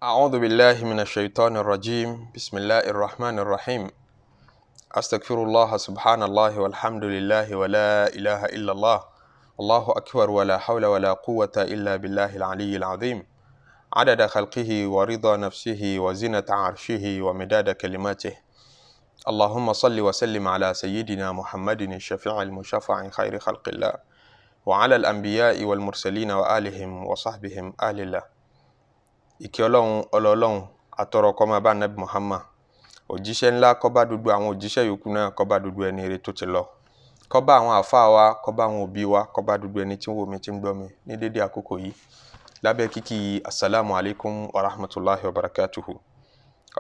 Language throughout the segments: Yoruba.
أعوذ بالله من الشيطان الرجيم بسم الله الرحمن الرحيم أستغفر الله سبحان الله والحمد لله ولا إله إلا الله الله أكبر ولا حول ولا قوة إلا بالله العلي العظيم عدد خلقه ورضا نفسه وزنة عرشه ومداد كلماته اللهم صل وسلم على سيدنا محمد الشفيع المشفع خير خلق الله وعلى الأنبياء والمرسلين وآلهم وصحبهم آل الله ìkẹ́ Ọlọ́run ọlọ́run àtọrọ kó máa bá Nábì Muhammad òjíṣẹ́ ńlá kó bá gbogbo àwọn òjíṣẹ́ yòókù náà kó bá gbogbo ẹni ire tó ti lọ kó bá àwọn àfáà wa kó bá àwọn òbí wa kó bá gbogbo ẹni tí ń wò mí tí ń gbọ́ mi ní dédé àkókò yìí lábẹ́ kíkí assalamu alaikum wa rahmatullahi wa barakatuhu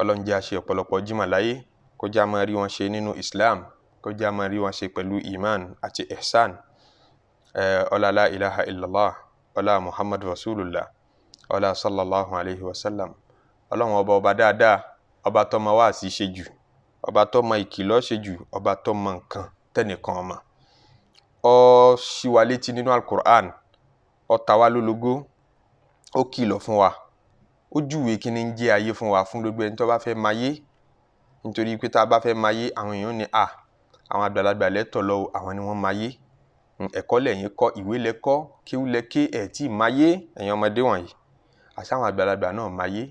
Ọlọ́run jẹ́ a ṣe ọ̀pọ̀lọpọ̀ jímọ̀ láyé kó jẹ́ a máa rí wọn ṣe nínú Islam kó jẹ́ a máa rí wọn ṣe pẹ̀lú iman àti ihsan ọlá la ilaha illallah ọlá Muhammad rasulullah ọlá sallallahu alayhi wa sallam Ọlọ́run ọba dáadáa ọba tó mọ wáàsí ṣe jù ọba tó mọ ìkìlọ̀ ṣe jù ọba tó mọ nǹkan tẹ́nìkan ọmọ ó ṣí wa létí nínú al-Qur'an ó ta wá lólogó ó kìlọ̀ fún wa ó júwe kí ni ń jẹ́ ayé fún wa fún gbogbo ẹni tó bá fẹ́ máyé nítorí pé tá a bá fẹ́ máyé àwọn èèyàn ní àwọn àgbàlagbà lẹ́tọ̀ lọ́wọ́ àwọn ni wọ́n máyé ẹ̀kọ́ lẹ́yìn kọ́ ìwé lẹ́kọ́ kíw lẹ́kẹ́ ẹ̀ tí máyé ẹ̀yin ọmọdé wọ̀nyí àsáwọn àgbàlagbà náà máyé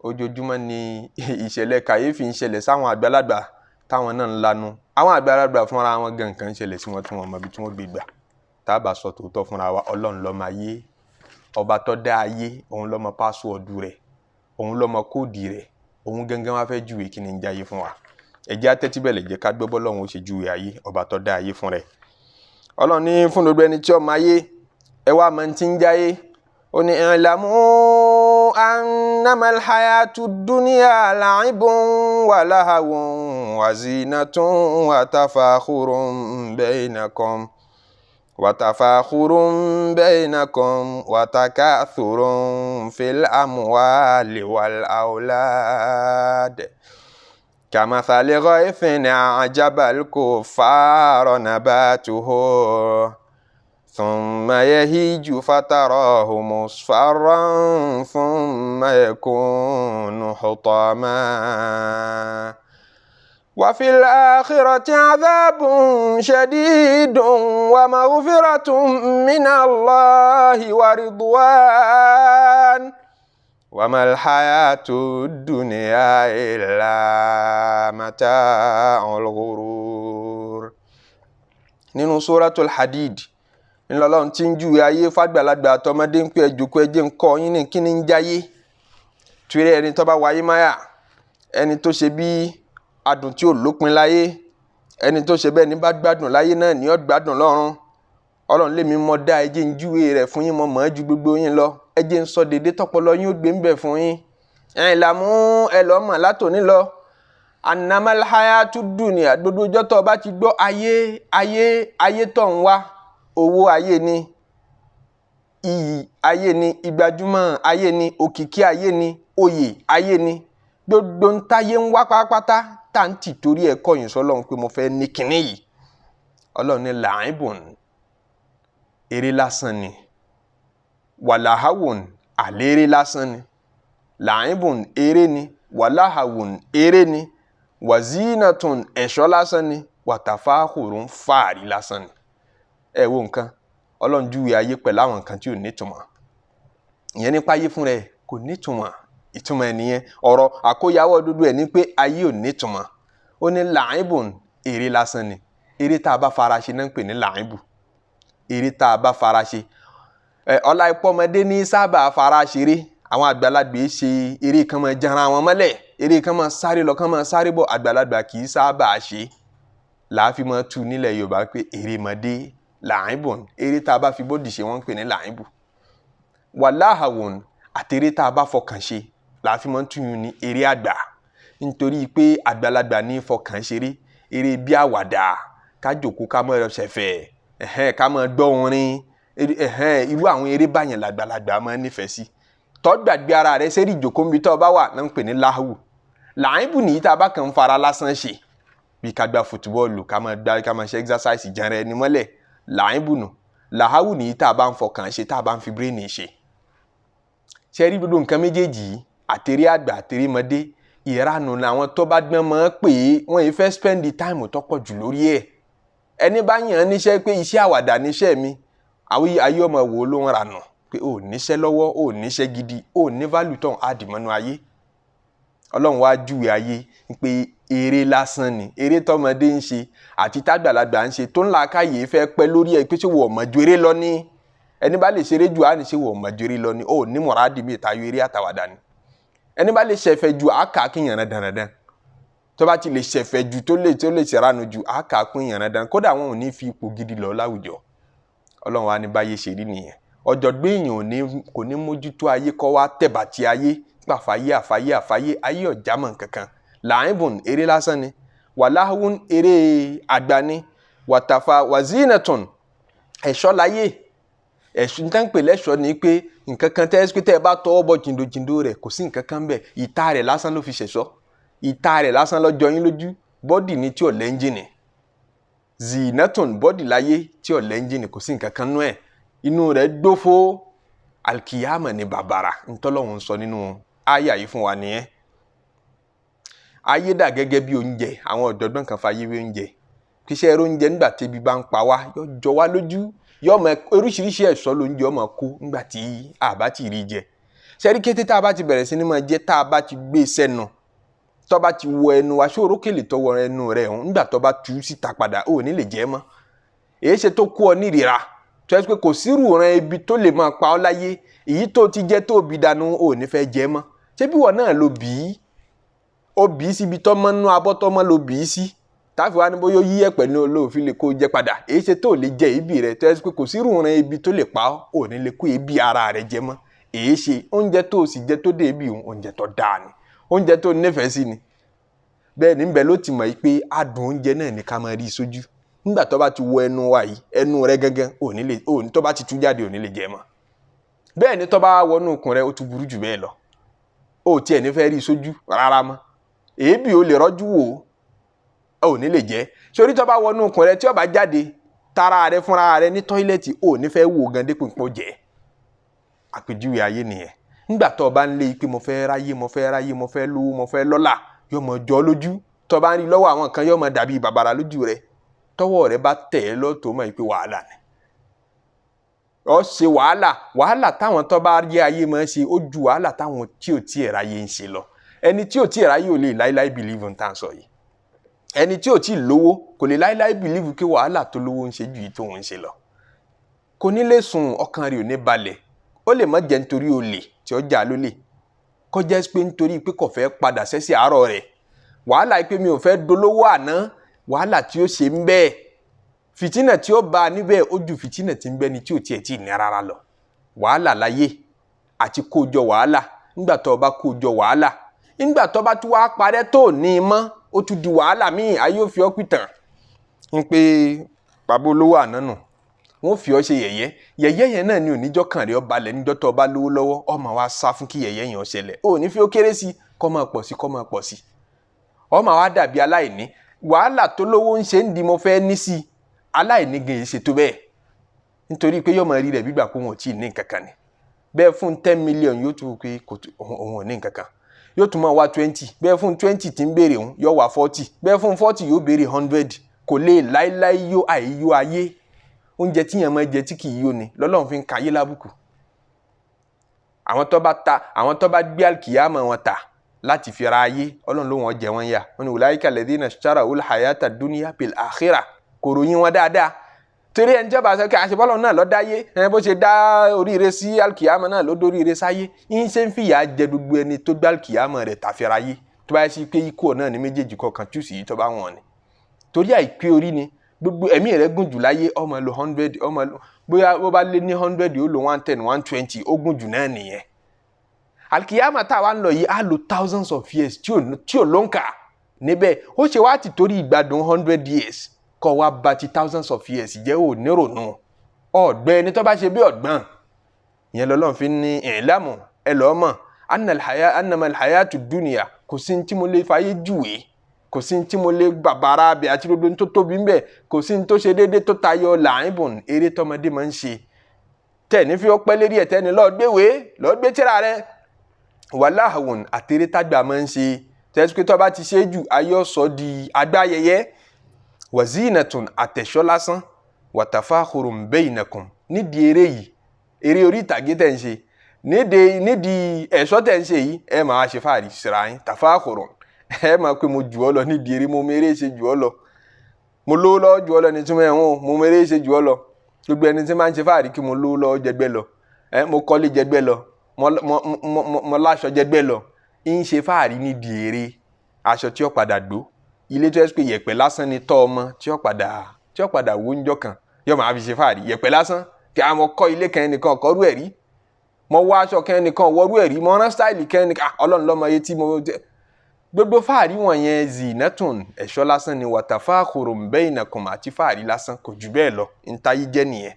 ojoojúmọ́ ni ìṣẹ̀lẹ̀ kàyéfì ń ṣẹlẹ̀ sáwọn àgbàlagbà táwọn náà ń lanu àwọn àgbàlagbà fúnra wọn gan nǹkan ń ṣẹlẹ̀ sí wọn tí wọ́n mọ ibi tí wọ́n gbé gbà tá a bá sọ tòótọ́ fúnra wa Ọlọ́run ló mọ ayé ọba tó dá ayé òun ló mọ pásíwọ́ọ̀dù rẹ̀ òun ló mọ kóòdì rẹ̀ òun gangan wá fẹ́ júwe kí ni ń jáyé fún wa ẹ jẹ́ atẹ́tíbẹ̀lẹ̀ jẹ́ ká gbọ́ bọ́lọ́run ó ṣe júwe ayé ọba tó dá ayé fún rẹ̀ Ọlọ́run ní fún gbogbo ẹni tí ó mọ ayé ẹ wá mọ ti ń jáyé ó ní i'lamu annamal hayatu dunya la'ibun wa lahawun wa zinatun wa tafakhurun bainakum wa takathurun fil amwali wal aulad kamathali ghaythin a'jabal kuffara nabatuhu ثم يهيج فتراه مصفرا ثم يكون حطاما وفي الآخرة عذاب شديد ومغفرة من الله ورضوان وما الحياة الدنيا إلا متاع الغرور nínú Suratul Hadid ńlọlọ́run tí ń júwe ayé fàgbàlagbà àtọmọdé ń pè ẹjọ́kọ́ ẹjẹ́ ń kọ́ yín ní kíní ń jáyé tìrẹ ẹni tó bá wáyé máyà ẹni tó ṣe bí adùn tí ò lópin láyé ẹni tó ṣe bẹ́ẹ̀ ní bá gbádùn láyé náà ní ó gbádùn lọ́run Ọlọ́run lèmi mọ́ dá ẹjẹ́ ń júwe rẹ̀ fún yín mọ́ mọ́ ju gbogbo yín lọ ẹjẹ́ ń sọ dédé tọpọlọ yín ó gbé ń bẹ̀ fún yín ìlàmú ẹlọ́mọ̀ látòní lọ annamal hayatud dunya gbogbo ọjọ́ tó bá ti gbọ́ ayé tó ń wá owó ayé ni iyì ayé ni ìgbàjúmọ̀ ayé ni òkìkí ayé ni oyè ayé ni gbogbo ń táyé ń wá pátápátá tá ń tì torí ẹ̀kọ́ yìí sọ́lọ́run pé mo fẹ́ ní kinní yìí Ọlọ́run ní la'ibun eré lásán ni wàláhàwùn àléré lásán ni la'ibun eré ni wàláhàwùn eré ni wàzínàtún ẹ̀ṣọ́ lásán ni wàtàfáhùrún fàárí lásán ni ẹ wo nǹkan Ọlọ́run júwe ayé pẹ̀lú àwọn nǹkan tí ò nítumọ̀ ìyẹn nípa ayé fún rẹ̀ kò nítumọ̀ ìtumọ̀ ẹ̀ nìyẹn ọ̀rọ̀ àkóyawọ́ dúdú ẹ̀ ní pé ayé ò nítumọ̀ ó ní la'ibun eré lásán ni eré tá a bá fara ṣe náà ń pè ní la'ibu eré tá a bá fara ṣe ọlá ipò ọmọdé ní sábà fara ṣeré àwọn àgbàlagbà ṣe eré kan máa janra wọn mọ́lẹ̀ eré kan máa sáré lọ kan máa sáré bọ̀ àgbàlagbà kì í sábà ṣe láàfin máa tu nílẹ̀ Yorùbá pé eré mọ́dé la'ibun eré tá a bá fi bọ́dì ṣe wọ́n ń pè ní la'ibu wàláhàwùn àti eré tá a bá fọkàn ṣe láàfin máa tún ní eré àgbà nítorí pé àgbàlagbà ní fọkàn ṣeré eré bí àwàdà ká jòkó ká máa ṣẹ̀fẹ̀ ká máa gbọ́ orin irú àwọn eré báyẹn làgbàlagbà máa nífẹ̀ẹ́ sí tọ́gbàgbé ara rẹ̀ sẹ́rí ìjòkó níbi tó bá wà náà ń pè ní láhùn làìbù nìyí tá a bá kàn ń fara lásán ṣe bí ká gbá fútbọ́ọ̀lù ká máa ṣe exercise jẹrẹ ẹni mọ́lẹ̀ làìbù nù làháwù nìyí tá a bá ń fọkàn ṣe tá a bá ń fi bírèènì ṣe ṣe rí gbogbo nǹkan méjèèjì àtẹ̀rí àgbà àtẹ̀rí mọ́dé ìranù làwọn tó bá gbọ́n mọ́ pé wọ́n yìí fẹ́ spend the time tó pọ̀ jù lórí ẹ̀ ẹni bá yàn án níṣẹ́ pé iṣẹ́ àwàdà níṣẹ́ mi àwọn ayé ọmọ wò ló ń ranù pé ò níṣẹ́ lọ́wọ́ ò níṣẹ́ gidi ò ní value tán àdìmọ́nú ayé ọlọ́run wá júwe ayé pé eré lásán ni eré tọmọdé ń ṣe àti tágbàlagbà ń ṣe tó ńlá káyè fẹ́ pẹ́ lórí ẹ̀ pé ṣé wọ́n mọ̀ ju eré lọ ní ẹni bá lè ṣeré jù á ní ṣé wọ́n mọ̀ ju eré lọ ní ó ní mọ̀rádì mi ìtayọ eré àtàwàdà ni ẹni bá lè ṣẹ̀fẹ̀ ju àáká kí yànnà dandan tó bá ti lè ṣẹ̀fẹ̀ ju tó lè ṣèrànù ju àáká kún yànnà dandan kódà wọn ò ní fi ipò gidi lọ láwùjọ ọlọ́run wa ní báyé ṣe rí nìyẹn ọ̀jọ̀gbọ́n èèyàn kò ní mójútó ayé kọ́ wá tẹ̀bàtì ayé àfàyè ayé ọ̀jámọ̀ kankan làáìbùn eré lásán ni wàláhùn eré àgbà ni wàtàfà wàzínàtùn ẹ̀ṣọ́ láyé ẹ̀ṣọ́ níta ń pè lẹ́ṣọ́ ni pé nǹkan kan tẹ́ ẹ bá tọwọ́ bọ jìndòjìndò rẹ̀ kò sí nǹkan kan bẹ́ẹ̀ ìta rẹ̀ lásán ló fi ṣẹ̀ṣọ́ ìta rẹ̀ lásán ló jọ yín lójú bọ́dì ni tí ò lẹ́ńjìnì zinatun bọ́dì láyé tí ò lẹ́ńjìnì kò sí nǹkan kan nú ẹ̀ inú rẹ̀ gbófó alkiyama ni bàbàrà ntọ́lọ́hún sọ nínú àyà yìí fún wa nìyẹn ayé dà gẹ́gẹ́ bí oúnjẹ àwọn ọ̀jọ̀gbọ́n kan fàyè wé oúnjẹ kíṣẹ́ ẹ̀rọ oúnjẹ nígbà tẹ́bi bá ń pa wá yóò jọ wá lójú yóò mọ oríṣiríṣi ẹ̀ṣọ́ lóúnjẹ ọmọ kó nígbà tí a bá ti rí jẹ ṣẹ́rí kété tá a bá ti bẹ̀rẹ̀ sí ni máa jẹ tá a bá ti gbé sẹ́nu tó bá ti wọ ẹnu wa ṣó orókèlè tó wọ ẹnu rẹ̀ ọ̀hún nígbà tó bá tú síta padà ò ní lè jẹ mọ́ èyí ṣe tó kú ọ nírira tó yẹ pé kò sírù ran ebi tó lè máa pa ọ́ láyé èyí tó ti jẹ tó bí dànù ò ní fẹ́ jẹ mọ́ ṣé bí wọn náà ló bí í ó bí í síbi tọ́mọ́ nú abọ́ tọ́mọ́ ló bí í sí táfi wá ní bóyá ó yí ẹ̀pẹ̀ ní olóòfin lè kó jẹ padà èyí ṣe tó lè jẹ ibi rẹ tó yẹ pé kò sírù ran ebi tó lè pa ọ́ ò ní lè kó ebi ara rẹ jẹ mọ́ èyí ṣe oúnjẹ tó sì jẹ tó dé ebi oúnjẹ tó dáa ni oúnjẹ tó nífẹ̀ẹ́ sí ni bẹ́ẹ̀ níbẹ̀ ló ti mọ̀ pé adùn oúnjẹ náà ní ká máa rí sójú nígbà tó bá ti wọ ẹnu wa yìí ẹnu rẹ gángan òní tó bá ti tú jáde òní lè jẹ mọ́ bẹ́ẹ̀ ni tó bá wọnú ikùn rẹ ó tún burú jù bẹ́ẹ̀ lọ ó tiẹ̀ ní fẹ́ rí sójú rárá mọ́ èébì ó lè rọ́jú wò òní lè jẹ́ sórí tó bá wọnú ikùn rẹ tí ó bá jáde tara rẹ fúnra rẹ ní tọ́ílẹ̀tì òní fẹ́ wò gan dípò pọ̀ jẹ́ àpèjúwe ayé nìyẹn nígbà tó bá ń lé pé mo fẹ́ ráyé mo fẹ́ lówó mo fẹ́ lọ́lá yóò mọ jọ lójú tó bá ń rí lọ́wọ́ àwọn kan yóò mọ dàbí bàbàrà lójú rẹ tọ́wọ́ rẹ bá tẹ̀ ẹ́ lọ́tọ̀ mọ̀ pé wàhálà ni ó ṣe wàhálà táwọn tó bá rí ayé máa ń ṣe ó ju wàhálà táwọn tí ò tí ẹ̀ ráyé ń ṣe lọ ẹni tí ò tí ẹ̀ ráyé ò lè láíláí bìlíìfù ń tàn sọ yìí ẹni tí ò tí ì lówó kò lè láíláí bìlíìfù kí wàhálà tó lówó ń ṣe ju yìí tó ń ṣe lọ kò ní lè sùn ọkàn rẹ̀ ò ní balẹ̀ ó lè má jẹ́ nítorí olè tí ó jà lólè kó jẹ́ pé nítorí pé kò fẹ́ padà sẹ́sẹ̀ àárọ̀ rẹ̀ wàhálà pé mi ò fẹ́ dolówó àná wàhálà tí ó ṣe ń bẹ́ẹ̀ fìtínà tí ó bá a níbẹ̀ ó ju fìtínà tí ń bẹ ni tí ò tiẹ̀ tí ì ní rárá lọ wàhálà láyé àti kójọ wàhálà nígbà tó bá kójọ wàhálà nígbà tó bá tún wá parẹ́ tó ní i mọ́ ó tún di wàhálà míì ayé ò fi ọ́ pìtàn ń pé bàbá olówó àná nù wọ́n fi ọ́ ṣe yẹ̀yẹ́ yẹn náà ni oníjọ́ kan rẹ̀ ó balẹ̀ níjọ́ tó bá lówó lọ́wọ́ ọmọ wa sá fún kí yẹ̀yẹ́ yẹn ó ṣẹlẹ̀ ó ní fi ó kéré sí kó máa pọ̀ sí ọmọ wa dàbí aláìní wàhálà tó lówó ń ṣe ń di mo fẹ́ ní sí aláìní gan yìí ṣe tó bẹ́ẹ̀ nítorí pé yọmọ rí rẹ̀ gbígbà pé wọn ò tí ì ní nǹkan kan ni bẹ́ẹ̀ fún 10 million yóò tún pé òun ò ní nǹkan kan yóò tún máa wá 20 bẹ́ẹ̀ fún 20 tí ń béèrè òun yóò wá 40 bẹ́ẹ̀ fún 40 yóò béèrè 100 kò lè láíláí yó àìyó ayé oúnjẹ tí yẹn máa jẹ tí kì í yó ni lọ́lọ́run fi ń ka ayé lábùkù àwọn tó bá gbé àlùkìyámà wọn ta láti fi ra ayé ọlọ́run ló wọ́n jẹ wọ́n yà wọ́n ní ulaika alladhina ishtarawul hayata dunya bil akhirah kò ròyìn wọn dáadáa torí ẹni jẹba sọ kí àṣebọ́lọ́ náà ló dáyé ẹni bó ṣe dá oríire sí alkiyama náà ló dóríire sáyé yín ṣe ń fìyà jẹ gbogbo ẹni tó gbá alkiyama rẹ̀ tàfẹ́ra yé tó bá yẹ sí pé ikú náà ní méjèèjì kọ̀ọ̀kan tú sí yìí tó bá wọn ni torí àìpé orí ni gbogbo ẹ̀mí rẹ̀ gùn jù láyé ọmọ lo 100 ọmọ bóyá bó bá lé ní 100 ó lo 110 120 ó gùn jù náà nìyẹn alkiyama tá a wá ń lọ yìí á lo thousands of years tí ò ló ń kà níbẹ̀ ó ṣe wá ti torí ìgbádùn 100 years kọ́ wa bá ti thousands of years jẹ́ ò nírònú ọ̀gbẹ́ ẹni tó bá ṣe bí ọ̀gbọ́n ìyẹn lọ́lọ́run fi ní ìlàmù ẹ lọ́ọ́ mọ̀ annama alhayatu dunya kò sí ní tí mo lè fàyè júwèé kò sí ní tí mo lè bàbára abẹ àti gbogbo ní tó tóbi ń bẹ kò sí ní tó ṣe déédéé tó tayọ làáìbùn eré tọmọdé máa ń ṣe tẹ̀ ní fi ó pẹ́ lérí ẹ̀ tẹ́ni lọ́ọ́ gbé tíra rẹ wàláhùn àtẹrẹ tágbà máa ń ṣe tẹ́sí pé tó bá ti ṣe jù ayé ọ̀sọ́ di agbáyẹyẹ wàzínàtún àtẹ̀ṣọ́ lásán wàtàfáhùrùn bainakum nídìí eré yìí eré orí ìtàgé tẹ̀ ń ṣe nídìí ẹ̀ṣọ́ tẹ̀ ń ṣe yìí ẹ máa ṣe fàárí síra yín tàfáhùrùn ẹ máa pé mo jù ọ́ lọ nídìí eré mo mèrè ṣe jù ọ́ lọ mo lówó lọ́wọ́ jù ọ́ lọ ní túmọ̀ ẹ̀wọ̀n mo mèrè ṣe jù ọ́ lọ gbogbo ẹni tí máa ń ṣe fàárí kí mo lówó lọ́wọ́ jẹgbẹ́ lọ mo kọ́lé jẹgbẹ́ lọ mo láṣọ jẹgbẹ́ lọ ń ṣe fàárí nídìí eré aṣọ tí ó padà gbó ilé tó yẹ pé yẹ̀pẹ̀ lásán ni tọ́ ọmọ tí ó padà wó ńjọ́ kan yóò máa fi ṣe fàárí yẹ̀pẹ̀ lásán kí a mọ kọ́ ilé kan ẹnìkan kọ́rú ẹ̀ rí mo wá aṣọ kan ẹnìkan wọ́rú ẹ̀ rí mo rán stáìlì kan ẹnìkan ọlọ́run lọ́mọ ayé tí mo gbogbo fàárí wọ̀nyẹn zinatun ẹ̀ṣọ́ lásán ni watafakhurun bainakum àti fàárí lásán kò jù bẹ́ẹ̀ lọ ntayí jẹ́ nìyẹn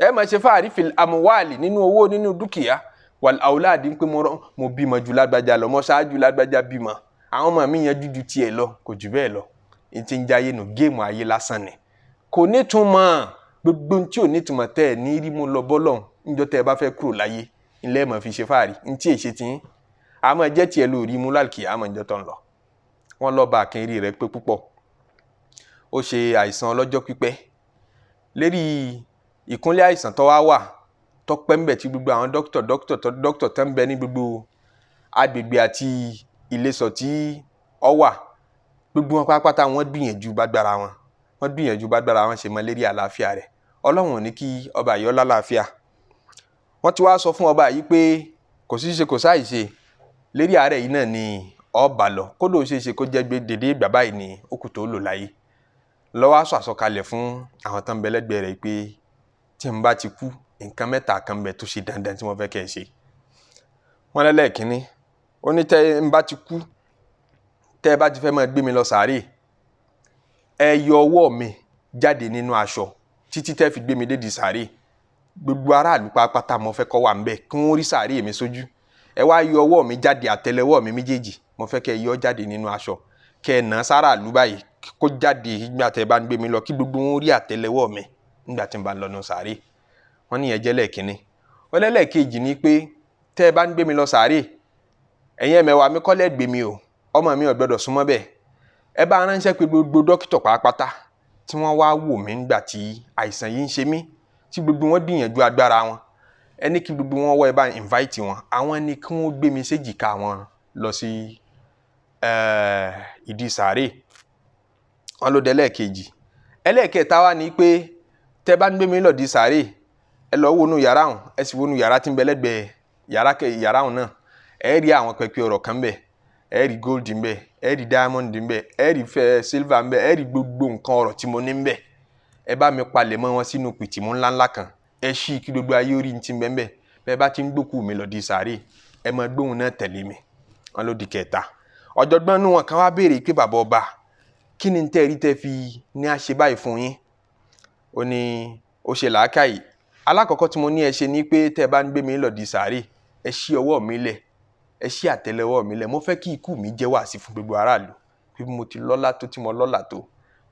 ẹ máa ṣe fàárí fil amwali nínú owó nínú dúkìá wal auladi pé mo bímọ ju lágbájá lọ mo ṣáájú lágbájá bímọ àwọn ọmọ mi yẹn jújú tiẹ̀ lọ kò jù bẹ́ẹ̀ lọ n ti ń jayé nu géèmù ayé lásán ni kò nítumọ̀ gbogbo tí ò nítumọ̀ tẹ́ ẹ̀ ní rí mú lọ bọ́lọ̀ níjọ́ tẹ́ ẹ bá fẹ́ kúrò láyé ńlẹ́ mọ̀ fi ṣe fàárí ntí èṣe tí ń àmọ́ jẹ́ tiẹ̀ lórí mú lálùkì àmọ́ ìjọ tó ń lọ wọ́n lọ bá akínrí rẹ̀ pé púpọ̀ ó ṣe àìsàn ọlọ́jọ́ pípẹ́ lérí ìkúnlẹ̀ àìsàn tó wà tó pẹ́ ń bẹ̀ tí gbogbo àwọn dókítà tó ń bẹ ní gbogbo agbègbè àti ìlẹ̀sọ̀ tí ọ wà gbogbo wọn pátápátá wọ́n gbìyànjú bágbára wọn ṣe mọ lérí àlàáfíà rẹ̀ ọlọ́run ò ní kí ọba yìí lálàáfíà wọ́n ti wá sọ fún ọba yìí pé kò sí ṣe kò sáì ṣe lérí àárẹ̀ yìí náà ni ọba lọ kódò ṣe é ṣe kó jẹ́ gbé dédé ìgbà báyìí ni ó kù tó lò láyé lọ́wọ́ aṣọ àsọkalẹ̀ fún àwọn tán bẹ lẹ́gbẹ̀ẹ́ rẹ̀ pé tí n bá ti kú nǹkan mẹ́ta kan bẹ tó ṣe dandan tí wọ́n fẹ́ kẹ́ ẹ ṣe wọ́n lẹ́lẹ́kínní ó ní tẹ́ n bá ti kú tẹ́ ẹ bá ti fẹ́ máa gbé mi lọ sàárè ẹ yọ ọwọ́ mi jáde nínú aṣọ títí tẹ́ fi gbé mi dédìí sàárè gbogbo aráàlú pátá mo fẹ́ kó wà ńbẹ̀ kí wọ́n rí sàárè mi sójú ẹ wá yọ ọwọ́ mi jáde àtẹ́lẹwọ́ mi méjèèjì mo fẹ́ kẹ́ ẹ yọ jáde nínú aṣọ kẹ́ ẹ nà sáràlú báyìí kó jáde nígbà tẹ́ bá ń gbé mi lọ kí gbogbo wọn rí àtẹ́lẹwọ́ mi nígbà tí n bá ń lọ nù sàárè wọ́n ní ẹjẹ́ lẹ́ẹ̀kínní wọ́n lẹ́lẹ́kejì ni pé tẹ́ ẹ bá ń gbé mi lọ sàárè ẹ̀yin ẹ̀mẹ̀wà mi kọ́lẹ̀ gbé mi o ọmọ mi ò gbọ́dọ̀ súnmọ́ bẹ́ẹ̀ ẹ bá ránṣẹ́ pé gbogbo dókítà pàápàá tí wọ́n wá wò mí nígbà tí àìsàn yìí ń ṣe mí tí gbogbo wọn gbìyànjú agbára wọn ẹni kí gbogbo wọn wọ ẹ bá invite wọn àwọn ni kí wọ́n gbé mi séjìká wọn lọ sí ìdí sàárè wọn ló dé ẹlẹ́ẹ̀kejì ẹlẹ́ẹ̀kẹta wá ní pé tẹ́ bá ń gbé mi lọ di sàárè ẹ lọ wọnú yàrá hùn ẹ sì wọnú yàrá tí ń bẹ lẹ́gbẹ̀ẹ́ yàrá hùn náà ẹ rí àwọn pẹpẹ ọ̀rọ̀ kan bẹ ẹ rí gold ń bẹ ẹ rí diamond ń bẹ ẹ rí silver ń bẹ ẹ rí gbogbo nǹkan ọ̀rọ̀ tí mo ní ń bẹ ẹ bá mi palẹ̀ mọ́ wọn sínú pìtìmú ńláńlá kan ẹ ṣí kí gbogbo ayé orí ti ń bẹ ń bẹ bẹ́ẹ̀ bá ti ń gbókù mi lọ di sàárè ẹ máa gbóhùn náà tẹ̀lé mi wọn ló di kẹta ọ̀jọ̀gbọ́n nú wọn kan wá béèrè pé bàbá ọba kí ni tẹ́ rí tẹ́ fi ní àṣẹ báyìí fún yín ó ní ó ṣe làákàyè alákọ̀ọ́kọ́ tí mo ní ẹ ṣe ni pé tẹ́ bá ń gbé mi lọ di sàárè ẹ ṣí ọwọ́ mi lẹ̀ ẹ ṣí àtẹ́lẹwọ́ mi lẹ̀ mo fẹ́ kí ikú mi jẹ́ wàásí fún gbogbo aráàlú bí mo ti lọ́lá tó tí mo lọ́lá tó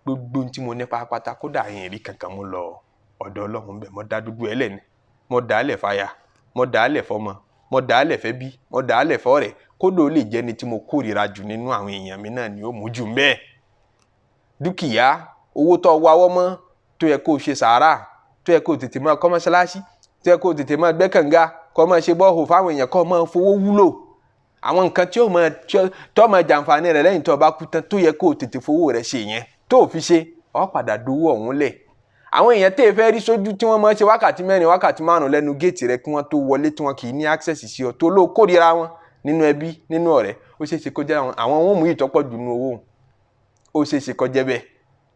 gbogbo tí mo ní pátápátá kódà yẹn rí kankan mo lọ ọ̀dọ̀ Ọlọ́run bẹ̀ mo dá dúdú ẹ lẹ́ni mo dà á lẹ̀ fáyà mo dà á lẹ̀ fọmọ mo dà á lẹ̀ fẹ́ bí mo dà á lẹ̀ fọ́rẹ̀ kódà ó lè jẹ́ ni tí mo kórìíra jù nínú àwọn èèyàn mi náà ni ó mú jù bẹ́ẹ̀ dúkìá owó tó wáwọ́ mọ́ tó yẹ kó o ṣe sàárà tó yẹ kó o tètè máa kọ́ mọ́ṣáláṣí tó yẹ kó o tètè máa gbẹ́ kànga kó o máa ṣe bọ́ọ̀hù fáwọn èèyàn kó o máa fowó wúlò àwọn nǹkan tí ó máa jàǹfààní rẹ̀ lẹ́yìn tó o bá kú tán tó yẹ kó o tètè fowó rẹ̀ ṣe yẹn tó o fi ṣe ọ padà dowó ọ̀hún lẹ̀ àwọn èèyàn tẹ́ ẹ fẹ́ rí sójú tí wọ́n máa ṣe wákàtí 4 wákàtí 5 lẹ́nu géètì rẹ̀ kí wọ́n tó wọlé tí wọ́n kì í ní access sí ọ tó ló kórìíra wọn nínú ẹbí nínú ọ̀rẹ́ ó ṣeé ṣe kó jẹ́ àwọn wọn mú ìtọ́pọ̀ jù nínú owó ó ṣeé ṣe kó jẹ́ bẹ́ẹ̀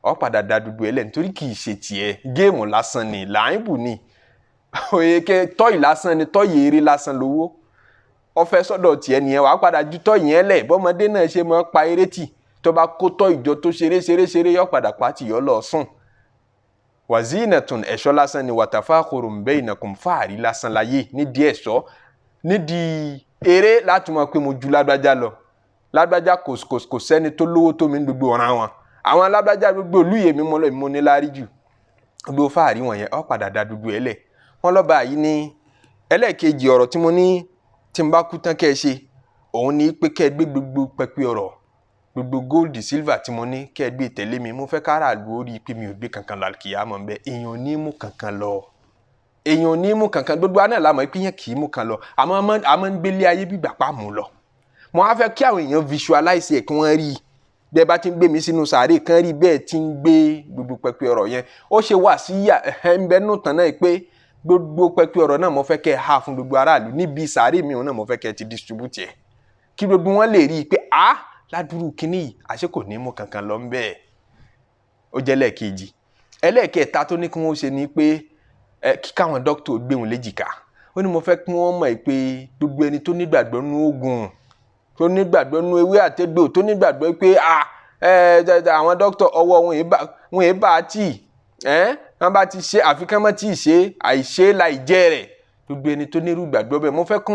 ọ padà da dúdú ẹ lẹ nítorí kì í ṣe tiẹ̀ géèmù lásán ni làáìbù ni òye tọ́yì lásán ni tọ́yì eré lásán lówó ọfẹ sọ́dọ̀ tiẹ̀ nìyẹn wàá padà ju tọ́yì yẹn lẹ̀ bọ́mọdé náà ṣe máa pa eré tì tó bá kó tọ́ ìjọ tó ṣeré yọ padà pàtì yọ lọ sùn wàzínàtún ẹ̀ṣọ́ lásán ni watafakhurun bainakum fàárí lásán láyé nídìí ẹ̀ṣọ́ nídìí eré láti mọ̀ pé mo ju lágbájá lọ lágbájá kò sẹ́ni tó lówó tó mi ní gbogbo ọ̀ràn wọn àwọn alábàjá gbogbo olúyè mi mọ́lọ́ ìmúnilárí jù gbogbo fàárí wọ̀nyẹn ọ padà da dúdú ẹlẹ̀ wọ́n lọ́ba yìí ní ẹlẹ́ẹ̀kejì ọ̀rọ̀ tí mo ní tí n bá kú tán kẹ́ ẹ ṣe òun ní pé kẹ́ ẹ gbé gbogbo pẹpẹ ọ̀rọ̀ gbogbo gold silver tí mo ní kẹ́ ẹ gbé tẹ̀lé mi mo fẹ́ kára lu orí pé mi ò gbé kankan lọ àlùkìyámọ̀ ń bẹ èèyàn ní mú kankan lọ èèyàn ní mú kankan gbogbo àná làmọ́ pé yẹn kì í mú kan lọ àmọ́ ń gbélé ayé gbígbà pa mú lọ mo á fẹ́ kí àwọn èèyàn visualize ẹ̀ kí wọ́n rí bẹ́ẹ̀ bá ti ń gbé mi sínú sàárè kan rí bẹ́ẹ̀ ti ń gbé gbogbo pẹpẹ ọ̀rọ̀ yẹn ó ṣe wà sí yà ń bẹ nù tán náà pé gbogbo pẹpẹ ọ̀rọ̀ náà mo fẹ́ kẹ́ ẹ ha fún gbogbo aráàlú níbi sàárè mi náà mo fẹ́ kẹ́ ẹ ti distribute ẹ̀ kí gbogbo wọn lè rí i pé ládùúrú kínní yìí àṣé kò ní mú kankan lọ ń bẹ́ẹ̀ ó jẹ́ lẹ́ẹ̀kejì ẹlẹ́ẹ̀kẹta tó ní kí wọ́n ṣe ni pé kí káwọn dókítà gbé wọn léjìká ó ní mo fẹ́ kí wọ́n mọ̀ pé gbogbo ẹni tó nígbàgbọ́ nú oògùn tó nígbàgbọ́ nú ewé àtẹ́gbò tó nígbàgbọ́ pé àwọn dókítà ọwọ́ wọn yé bá a tì wọ́n bá ti ṣe àfikán mọ́ tí ì ṣe àìṣe láì jẹ́ rẹ̀ gbogbo ẹni tó nírú ìgbàgbọ́ bẹ́ẹ̀ mo fẹ́ kí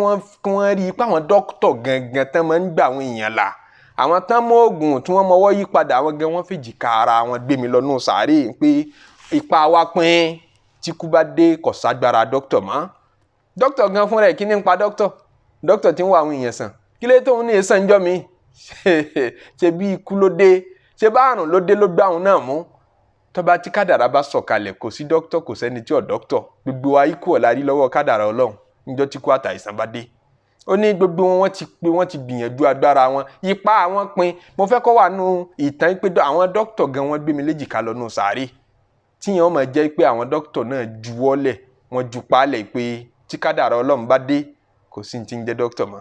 wọ́n rí i pé àwọn dókítà gangan tán máa ń gbà àwọn èèyàn là àwọn tán mọ oògùn tí wọ́n mọwọ́ yí padà àwọn gan wọ́n fèjì ka ara wọn gbé mi lọ́nù sàárè pé ipa wa pín tí kú bá dé kò ságbára dókítà mọ́ dókítà gan fúnra ẹ̀ kí ní ń pa dókítà tí ń wá àwọn èèyàn sàn kí lè tóun ní èsàn jọ mi ṣe bí ikú ló dé ṣe bá àrùn ló dé ló gbá òun náà mú tọ́ba tí kádàrá bá sọ̀kalẹ̀ kò sí dókítà kò sẹ́ni tí ò dókítà gbogbo wa ikú ọ̀la rí lọ́wọ́ kádàrá ọlọ́run níjọ́ tí kú àtàìsàn bá dé ó ní gbogbo wọ́n ti gbìyànjú agbára wọn ipa àwọn pin mo fẹ́ kọ́ wà nù ìtàn pé àwọn dókítà gan wọ́n gbé mi léjìká lọ́nù sàárè tíyẹn ó máa jẹ́ pé àwọn dókítà náà juwọ́lẹ̀ wọ́n ju paálẹ̀ pé tí kádàrá ọlọ́run bá dé kò sí ti ń jẹ́ dókítà mọ́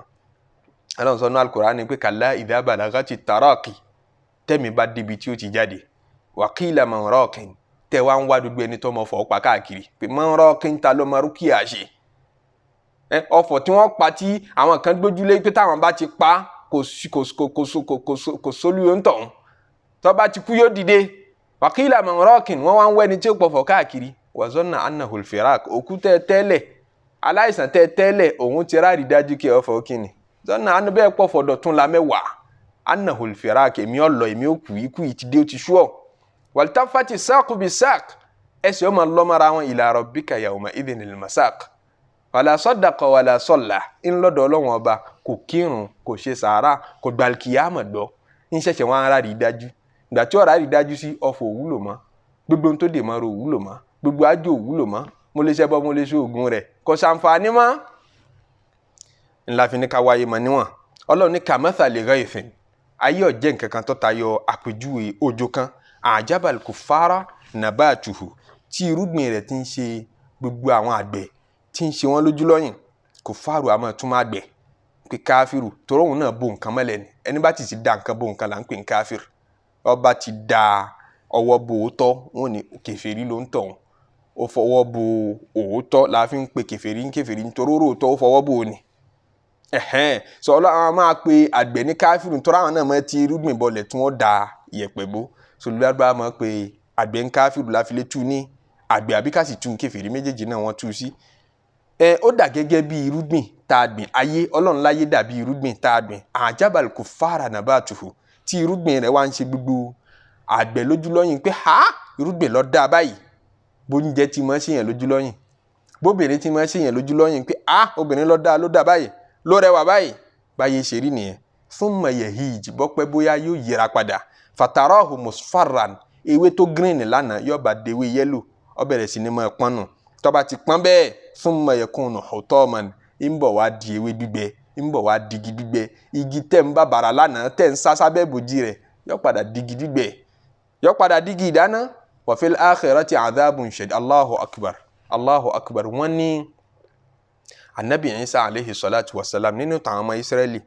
ọlọ́run sọ ní Al-Qur'ani pé kàlá idha balagati taraqi tẹ́mi bá débi tí ó ti jáde wàkìlà man raqin tẹ́ wá ń wá gbogbo ẹni tó mọ̀ fọ́ pa káàkiri pé man raqin ta ló máa rúkìá ṣe ọ̀fọ̀ tí wọ́n pa tí àwọn kan gbójúlé pé táwọn bá ti pa kò sólú ń tọ̀hún tó bá ti kú yóò dìde wàkìlà man raqin wọ́n wá ń wẹ́ni tí ó pọ̀fọ̀ káàkiri wazanna annahu al-firaq òkú tẹ́lẹ̀ aláìsàn tẹ́lẹ̀ òun ti rárí dájú kí ọ̀fọ̀ kìíní zọ́nà àánú bẹ́ẹ̀ pọ̀fọ̀ dọ̀tún la mẹ́wàá annahu al-firaq èmi ọ̀lọ́ èmi ó kú ikú yìí ti dé ó ti ṣú ọ̀ waltafati saqu bisaq ẹsẹ̀ ọmọ lọ́mọ́ra wọn ila rabbika yawma idhinil masaq wàlà sadaqa wàlà salla ńlọ́dọ̀ ọlọ́wọ́n ọba kò kírun kò ṣe sàárà kò gbàlkìyàmọ̀ gbọ́ ń ṣẹ̀ṣẹ̀ wọn ara rí dájú ìgbà tí ọ̀rá rí dájú sí ọ̀fọ̀ òwúlò mọ́ gbogbo tó dè mọ́ ro òwúlò mọ́ gbogbo ájò òwúlò mọ́ mo lè ṣẹbọ mo lè ṣe oògùn rẹ̀ kò ṣàǹfààní mọ́ ńlá fi ní ká wáyé mọ́ níwọ̀n ọlọ́run ní kamathali ghaythin ayé ọ̀jẹ́ nǹkan kan tó tayọ àpèjúwe òjò kan àjábàl kuffara nabatuhu tí irúgbìn rẹ̀ ti ń ṣe gbogbo àwọn àgbẹ̀ tí ń ṣe wọ́n lójú lọ́yìn kuffaru àmọ́ tún máa gbẹ̀ pé káfíru torọ́ òun náà bo nǹkan mọ́lẹ̀ ni ẹni bá ti da nǹkan bo nǹkan là ń pè ní káfíru ọba ti da ọwọ́ bo òótọ́ wọn ni kèfèrí ló ń tọ̀hún ó fọwọ́ bo òótọ́ la fi ń pe kèfèrí ń kèfèrí nítorí òótọ́ ó fọwọ́ bo ni sọ ọlọ́run máa pe àgbẹ̀ ní káfíru nítorí àwọn náà máa ti irúgbìn bọlẹ̀ tí wọ́n da ìyẹ̀pẹ̀ bó sọlúwàgbà máa pe àgbẹ̀ ń káfíru láfi lè tú ní àgbẹ̀ àbí ká sì tú kèfèrí méjèèjì náà wọ́n tú sí ó dà gẹ́gẹ́ bí irúgbìn tá a gbìn ayé ọlọ́run láyé dàbí irúgbìn tá a gbìn àjábàl kuffara nabatuhu tí irúgbìn rẹ̀ wá ń ṣe gbogbo àgbẹ̀ lójú lọ́yìn pé irúgbìn ló dá báyìí bóúnjẹ tí máa ṣèyàn lójú lọ́yìn bóbìnrin tí máa ṣèyàn lójú lọ́yìn pé obìnrin ló dá báyìí ló rẹwà báyìí báyé ṣe rí nìyẹn thumma yahij bọ́pẹ́ bóyá yóò yẹra padà fatarahu musfarran ewé tó green lánàá yóò bá dewé yẹ́lò ó bẹ̀rẹ̀ sí ni máa pọ́n nù tó bá ti pọ́n bẹ́ẹ̀ thumma yakunu hutaman ń bọ̀ wá di ewé gbígbẹ ń bọ̀ wá digi gbígbẹ igi tẹ̀ ń bá bàrà lánàá tẹ̀ ń sá sábẹ́ bòjì rẹ̀ yóò padà digi gbígbẹ yóò padà digi ìdáná wa fil akhirati adhabun shadid Allahu akbar wọ́n ní anabi Isa alayhi salatu wasalam nínú tàwọn ọmọ Israẹli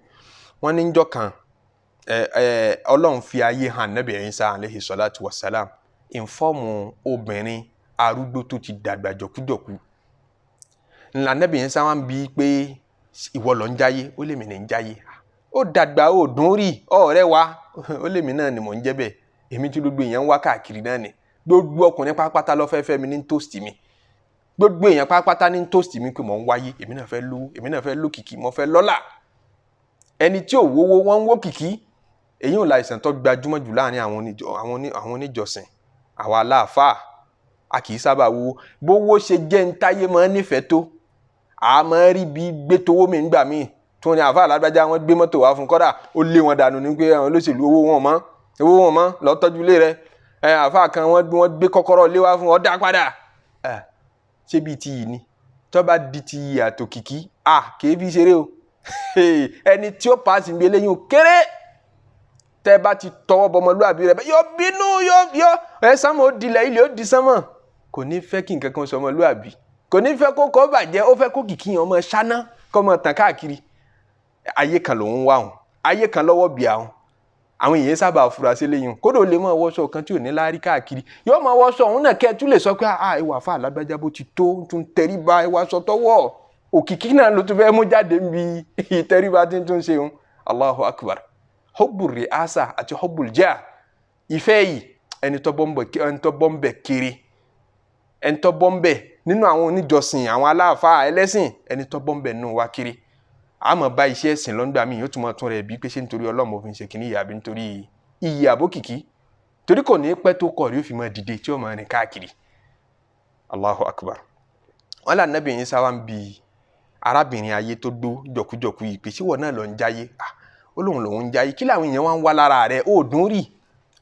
wọ́n ní njọ́ kan ọlọ́run fi ayé hàn anabi Isa alayhi salatu wasalam ìfọ́ọ̀mù obìnrin arúgbó tó ti dàgbà jọkújọkú ńlá anabi Isa wọn bí pé ìwọ ló ń jáyé ó lèmi ní ń jáyé ó dàgbà ó dùn rí ọ̀rẹ́ wa ó lèmi náà ni mò ń jẹ́ bẹ́ẹ̀ èmi tí gbogbo èèyàn ń wá káàkiri náà ni gbogbo ọkùnrin pátápátá ló fẹ́ fẹ́ mi ní tòsítì mi gbogbo èèyàn pátápátá ní tòsítì mi pé mò ń wáyé èmi náà fẹ́ lówó èmi náà fẹ́ lókìkí mo fẹ́ lọ́lá ẹni tí ò wówó wọ́n ń wó kìkí èyí ò láìsàn tó gbajúmọ̀ jù láàrin àwọn oníjọsìn àwa aláàfáà a kì í sábà wówó bówó ṣe jẹ́ ń táyé máa nífẹ̀ẹ́ tó a máa rí bí gbé tówó mi nígbà míì tó ní àfa alágbájá wọn gbé mọ́tò wá fún kọ́dà ó lé wọn dànù ní pé àwọn olóṣèlú owó wọn mọ́ lọ tọ́jú ilé rẹ àfa kan wọ́n gbé kọ́kọ́rọ́ lé wá fún ọ dá padà ṣé bíi ti yìí ni tó bá di ti yìí àtòkìkí kìí fi ṣeré o ẹni tí ó paasi ń bí eléyìí ó kéré tẹ́ bá ti tọwọ́ bọmọlúwàbí rẹ yóò bínú yóò sánmọ̀ ó dilẹ̀ ilé ó di sánmọ̀ kò ní fẹ́ kí nǹkan kan sọ ọmọlúwàbí kò ní fẹ́ kó kọ́ bàjẹ́ ó fẹ́ kó kìkì yẹn ọmọ ṣáná kọ́ ọmọ tàn káàkiri ayé kan lòun wá hùn ayé kan lọ́wọ́ bíi àwọn èèyàn sábà fura sí lẹ́yìn kódò lè mọ wọṣọ kan tí ò ní láárí káàkiri yóò mọ wọṣọ òun náà kẹ́ ẹ tún lè sọ pé ìwà fà lágbájá bó ti tó tún tẹríba ìwà sọ tọwọ́ òkìkí náà ló tún fẹ́ mú jáde níbi ìtẹríba tí ń tún ṣe òun Allahu Akbar hubbul ri'asa àti hubbul jah ìfẹ́ yìí ẹni tó bọ́ ń bẹ̀ kiri ẹni tó bọ́ ń bẹ̀ nínú àwọn oníjọsìn àwọn aláàfáà ẹlẹ́sìn ẹni tó bọ́ ń bẹ̀ nínú wa kiri àmọ́ bá iṣẹ́ ẹ̀sìn lọ́ngbà míì yóò tún mọ̀ tún rẹ̀ bí pé ṣé nítorí Ọlọ́run òfin ṣe kìíní ìyàbí nítorí iyì àbókìkí torí kò ní pẹ́ tó kọ̀ rí ó fi mọ́ dìde tí ó mọ̀ rìn káàkiri Allahu Akbar wọn là Nábì Ìsá wa ń bi arábìnrin ayé tó gbó jọkújọkú yìí pé síwọ náà lọ ń jáyé ó lóun lòun ń jáyé kí làwọn èèyàn wá ń wá lára rẹ̀ ó dùn rí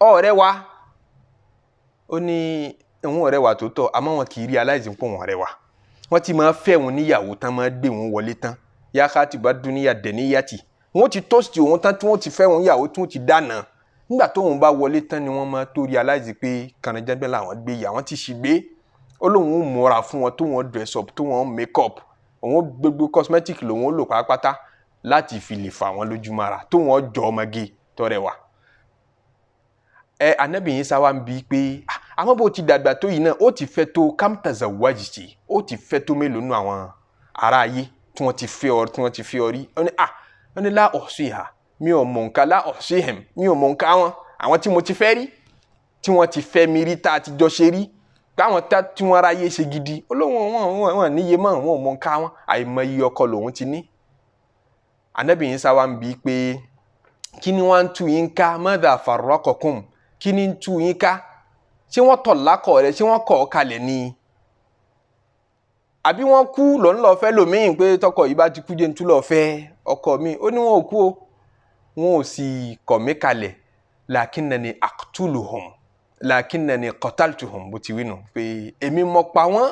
ọ̀rẹ́ wa ó ní òun ọ̀rẹ́ wa tó tọ́ àmọ́ wọn kì í rí aláìsàn pọ̀ wọn ọ̀rẹ́ wa wọ́n ti máa fẹ́ wọn níyàwó tán máa gbé wọn wọlé tán yákàtí bá dúníyà dẹ̀níyàtì wọ́n ti tóṣì òun tán tí wọ́n ti fẹ́ wọn yàwó tí wọ́n ti dáná nígbà tóun bá wọlé tán ni wọ́n máa tó realize pé kànáńjẹ́gbẹ́ làwọn gbé yà wọ́n ti ṣì gbé ó lóun ó múra fún wọn tó wọn dress up tó wọn make up òun gbogbo cosmetic lòun ó lò pátápátá láti fi lè fà wọn lójúmọ́ra tó wọn jọ ọmọge tó rẹwà. Ànábì Ìsá wa ń bi pé àmọ́ bó ti dàgbà tó yìí náà ó ti fẹ́ tó kámtàzà wájìtì ó ti fẹ́ tó mélòó nù àwọn ará ayé tí wọ́n ti fi ọ rí ó ní lá ọ̀sùn ìhà mi ò mọ̀ nǹkan lá ọ̀sùn ìhẹ̀m mi ò mọ̀ nǹkan àwọn tí mo ti fẹ́ rí tí wọ́n ti fẹ́ mi rí tá a ti jọ ṣe rí káwọn tí wọ́n ráyé ṣe gidi olóhùn wọn níye mọ́ wọn ò mọ̀ nǹkan wọn àìmọye ọkọ lòun ti ní. Ànábì Ìsá wa ń bi pé kí ni wọ́n ń tú yín ká madha farraqakum kí ni ń tú yín ká ṣé wọ́n tọ̀ lákọ̀ rẹ̀ ṣé wọ́n kọ̀ ọ́ kalẹ̀ ni àbí wọ́n kú lọ́n lọ́ọ́ fẹ́ lòmíì pé tọkọ yìí bá ti kú jẹ́ ń tú lọ́ọ́ fẹ́ ọkọ mi ó ní wọn ò kú o wọn ò sì kọ̀ mí kalẹ̀ lakinnani aqtuluhum lakinnani qataltuhum bó ti wí nù pé èmi mọ̀ pa wọ́n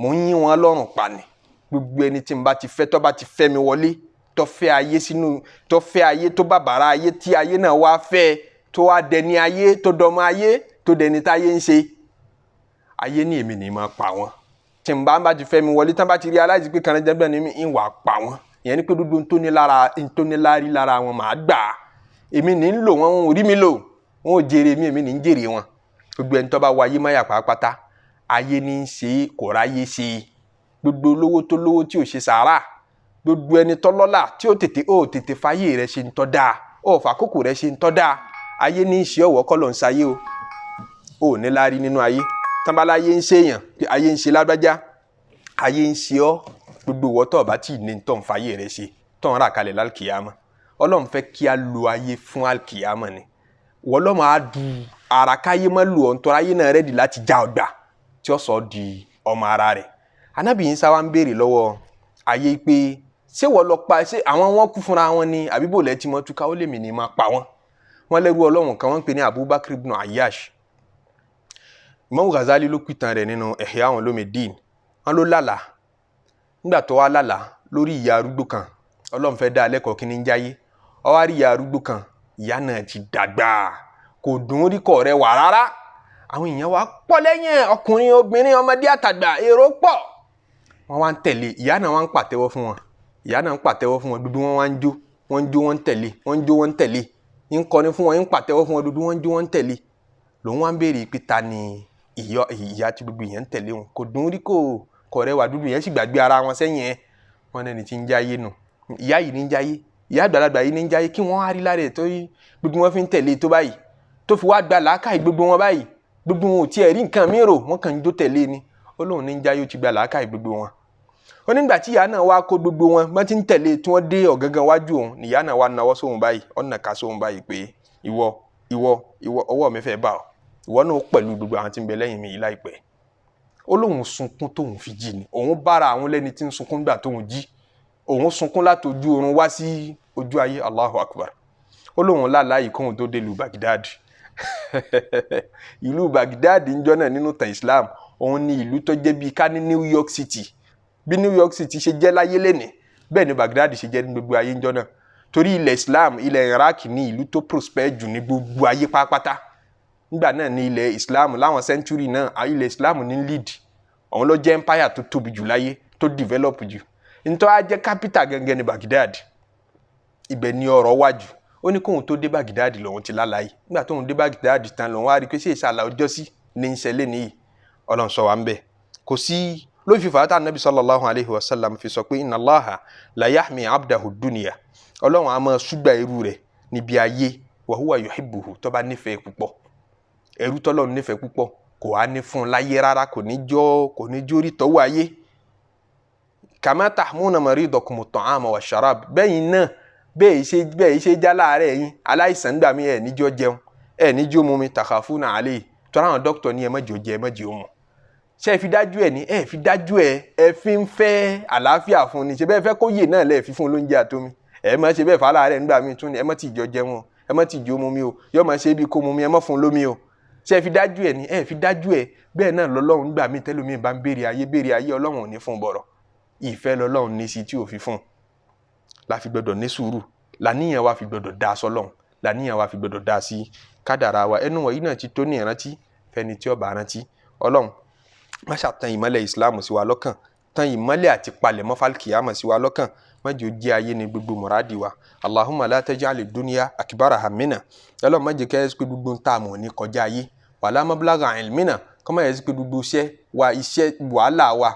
mò ń yín wọn lọ́rùn pa ni gbogbo ẹni tí n bá ti fẹ́ tó bá ti fẹ́ mi wọlé tó fẹ́ ayé sínú tó fẹ́ ayé tó bàbàrà ayé tí ayé náà wá fẹ́ tó wá dẹni ayé tó dọmọ ayé tó dẹni táyé ń ṣe ayé ní èmi ní máa pa wọ́n tí n bá ti fẹ́ mi wọlé tán bá ti rí aláìsí pé kànáńjẹ́gbẹ́ ni mi ń wà pa wọ́n ìyẹn ni pé dúdú ntóníláárí lára wọn màá gbà á èmi ní ń lò wọn ò rí mi lò wọn ò jèrè mi èmi ní ń jèrè wọn gbogbo ẹni tó bá wọ ayé máyà pàápàá ayé ní í ṣe kò ráyé ṣe gbogbo olówó tó lówó tí ò ṣe sàárà gbogbo ẹni tó lọ́lá tí ó tètè fáyé rẹ̀ ṣe ń tọ́ dáa ó fàkókò rẹ̀ ṣe ń tọ́ dáa ayé ní í ṣe ọ̀wọ́ kọ́ ló ń sayé o ò ní láárí nínú ayé tábàláyé ń ṣèyàn ayé ń ṣe lágbájá ayé ń ṣe ọ́ gbogbo ìwọ tó bá tí ní tó ń fàyè rẹ̀ ṣe tó ń rà kalẹ̀ lálkìyàmọ́ Ọlọ́run fẹ́ kí a lo ayé fún alkìyàmọ́ ni wọ́n lọ́mọ á du ara káyé mọ́ lù ọ́ nítorí ayé náà rẹ́dì láti já ọgbà tí ó sọ di ọmọ ara rẹ̀. Ànábì Ìsá wa ń béèrè lọ́wọ́ ayé pé ṣé wọ́n lọ pa ṣé àwọn wọn kú fúnra wọn ni àbí bò lẹ́tí mọ́ túká ó lè mí ní máa pa wọ́n. Wọ́n lẹ́rú Ọlọ́run kan wọ́n ń pè ní Abubakar ibn Ayyash. Imam Ghazali ló pìtàn rẹ̀ nínú Ihya Ulumuddin. Wọ́n ló lálàá nígbà tó wá lálàá lórí ìyá arúgbó kan Ọlọ́run fẹ́ dá lẹ́kọ̀ọ́ kí ní ń jáyé ó wá rí ìyá arúgbó kan ìyá náà ti dàgbà kò dùn rí kọ̀ rẹ̀ wà rárá àwọn èèyàn wá pọ̀ lẹ́yìn ọkùnrin obìnrin ọmọdé àtàgbà èrò pọ̀ wọ́n wá ń tẹ̀lé ìyá náà wá ń pàtẹ́wọ́ fún wọn ìyá náà ń pàtẹ́wọ́ fún wọn dúdú wọn wá ń jó wọ́n ń tẹ̀lé wọ́n ń jó wọ́n ń tẹ̀lé ń kọrin fún wọn ń pàtẹ́wọ́ fún wọn dúdú wọ́n ń jó wọ́n ń tẹ̀lé lòun wá ń béèrè pé ta ni ìyá tí gbogbo èèyàn ń tẹ̀lé wọn kò dùn rí kọ̀ rẹ̀ wà dúdú yẹn sì gbàgbé ara wọn sẹ́yìn ẹ̀ wọn náà ní ti ń jáyé nù ìyá yìí ní ń jáyé ìyá àgbàlagbà yìí ní ń jáyé kí wọ́n á rí lára ẹ̀ tó gbogbo wọn fi ń tẹ̀lé tó báyìí tó fi wá gba làákàyè gbogbo wọn báyìí gbogbo wọn ò tiẹ̀ rí nǹkan mìíràn wọ́n kàn ń jó tẹ̀lé ni ó lóun ní ń jáyé ó ti gba làákàyè gbogbo wọn. ó nígbà tí ìyá náà wá kó gbogbo wọn bá ti ń tẹ̀lé tí wọ́n dé ọ̀gángan wájú òun ni ìyá náà wá nawọ́ sóhun báyìí ọ̀nà ká sóhun báyìí pé ìwọ ọwọ́ mi fẹ́ bá ọ ìwọ náà pẹ̀lú gbogbo àwọn tí ń bẹ lẹ́yìn mi yìí láìpẹ́. ó lóun sunkún tóun fi jí ni òun bára àwọn lẹ́ni tí ń sunkún gbà tóun jí òun sunkún látojú oorun wá sí ojú ayé. Allahu Akbar. Ó lóun lálàyé kóhun tó dé ìlú Baghdad. Ìlú Baghdad ń jọ́ náà nínú tàn Islam òun ni ìlú tó jẹ́ bíi ká ní New York City. Bí New York City ṣe jẹ́ láyé lénìí bẹ́ẹ̀ ni Baghdad ṣe jẹ́ ní gbogbo ayé ń jọ́ náà. Torí ilẹ̀ Islam, ilẹ̀ Iraq ní ìlú tó prosper jù ní gbogbo ayé pátápátá. Nígbà náà ní ilẹ̀ Islam láwọn century náà ilẹ̀ Islam ní lead. Òun ló jẹ́ empire tó tóbi jù láyé, tó develop jù. Nítorí á jẹ́ capital gẹ́gẹ́ ní Baghdad. Ibẹ̀ ni ọ̀rọ̀ wà jù. Ó ní kóhun tó dé Baghdad lòun ti lálàyé. Nígbà tóhun dé Baghdad tán lòun wá rí pé ṣé ìsàlà ọjọ́ sí ní ìṣẹ̀lẹ̀ nìyí. Ọlọ́run sọ wá ń bẹ̀. Kò sí ló fi fàátà Nabi sallallahu alayhi wa sallam fi sọ pé inna Allaha la yahmi abdahu dunya. Ọlọ́run á máa ṣúgbà ẹrú rẹ̀ níbi ayé wa huwa yuhibbuhu tó bá nífẹ̀ẹ́ púpọ̀. Ẹrú tọ́lọ́run nífẹ̀ẹ́ púpọ̀ kò á ní fún láyé rárá, kò ní jórí tọ́wọ́ ayé. Kama tahmuna maridakum at-ta'ama wa sharab. Bẹ́yìn náà bẹ́ẹ̀ ṣe já láàárẹ̀ yín aláìsàn gbà mí ẹ̀ níjọ́ jẹun ẹ̀ níjọ́ mu mi takhafuna alayhi. Tọ́ra àwọn dókítà ní ẹ má jò jẹ ẹ má jẹ òun. Ṣé fi dájú ẹ̀ ní ẹ fi dájú ẹ fi ń fẹ́ àlàáfíà fún ni. Ṣé bẹ́ẹ̀ fẹ́ kó yè náà lẹ́ẹ̀ fi fún lóúnjẹ àtomi. Ẹ má ṣe bẹ́ẹ̀ fà láàárẹ̀ nígbà míì tún ni ẹ má ti jọ jẹun o, ẹ má ti jọ mu mi o, yóò má ṣe bí kó mu mi ẹ má fún lómi o. Ṣé fi dájú ẹ̀ ní ẹ fi dájú ẹ bẹ́ẹ̀ náà lọ́lọ́run nígbà míì tẹ́lómi bá ń béèrè ayé Ọlọ́run ò ní fún bọ̀rọ̀. Ìfẹ́ lọ́lọ́run ní sí tí ò fi fún. La fi gbọdọ̀ ní sùúrù, làníyàn wa fi gbọdọ̀ dá sọ́lọ́run, làníyàn wa fi gbọdọ̀ dá sí kádàrá wa. Ẹnu wọ̀nyí náà ti tó ní ìrántí fẹ́ni tí ó bá rántí. Ọlọ́run má ṣàtàn ìmọ́lẹ̀ Islam sí wa lọ́kàn, tàn ìmọ́lẹ̀ àti palẹ̀mọ́ fálkìyámà sí wa lọ́kàn. Má jẹ́ ó jẹ́ ayé ní gbogbo mùrádì wa. Allahumma la taj'al ad-dunya akbara hammina. Ọlọ́run má jẹ́ kí ẹ pé gbogbo ń tà mọ̀ ní kọjá ayé. Wala mablagha ilmina. Kọ́ má yẹ pé gbogbo iṣẹ́ wàhálà wa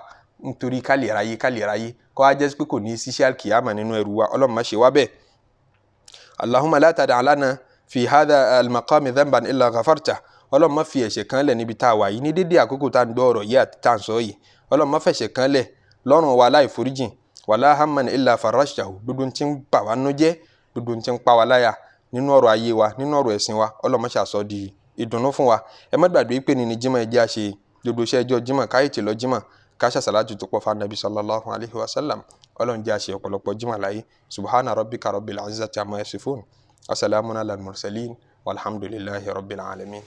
nítorí ká lè ráyé. Kọ́ á jẹ́ pé kò ní síṣẹ́ alkiyama nínú ẹrù wa. Ọlọ́run má ṣe wá bẹ́ẹ̀. Allahumma la tada' lana fi hadha al-maqami dhanban illa ghafarta. Ọlọ́run má fi ẹ̀ṣẹ̀ kan lẹ̀ níbi tá a wà yìí ní dédé àkókò tá à ń gbọ́ ọ̀rọ̀ yìí àti tá à ń sọ yìí. Ọlọ́run má fẹ̀ṣẹ̀ kan lẹ̀ lọ́rùn wa láì foríjìn. Wala hamman illa farajtahu. Gbogbo tí ń bà wá nínú jẹ́, gbogbo tí ń pa wá láyà nínú ọ̀rọ̀ ayé wa, nínú ọ̀rọ̀ ẹ̀sìn wa. Ọlọ́run má ṣe sọ di ìdùnnú fún wa. Ẹ má gbàgbé pé ní Jímọ̀ ẹ jẹ́ á ṣe gbogbo iṣẹ́ ọjọ́ Jímọ̀ káyìtì lọ Jímọ̀ ká ṣàṣàlátù tó pọ̀ fún Nabi sallallahu alayhi wa sallam. Ọlọ́run jẹ́ á ṣe ọ̀pọ̀lọpọ̀ Jímọ̀ láyé. Subhana rabbika rabbil izzati amma yasifun. Wa salamun ala al-mursalin walhamdulillahi rabbil alamin.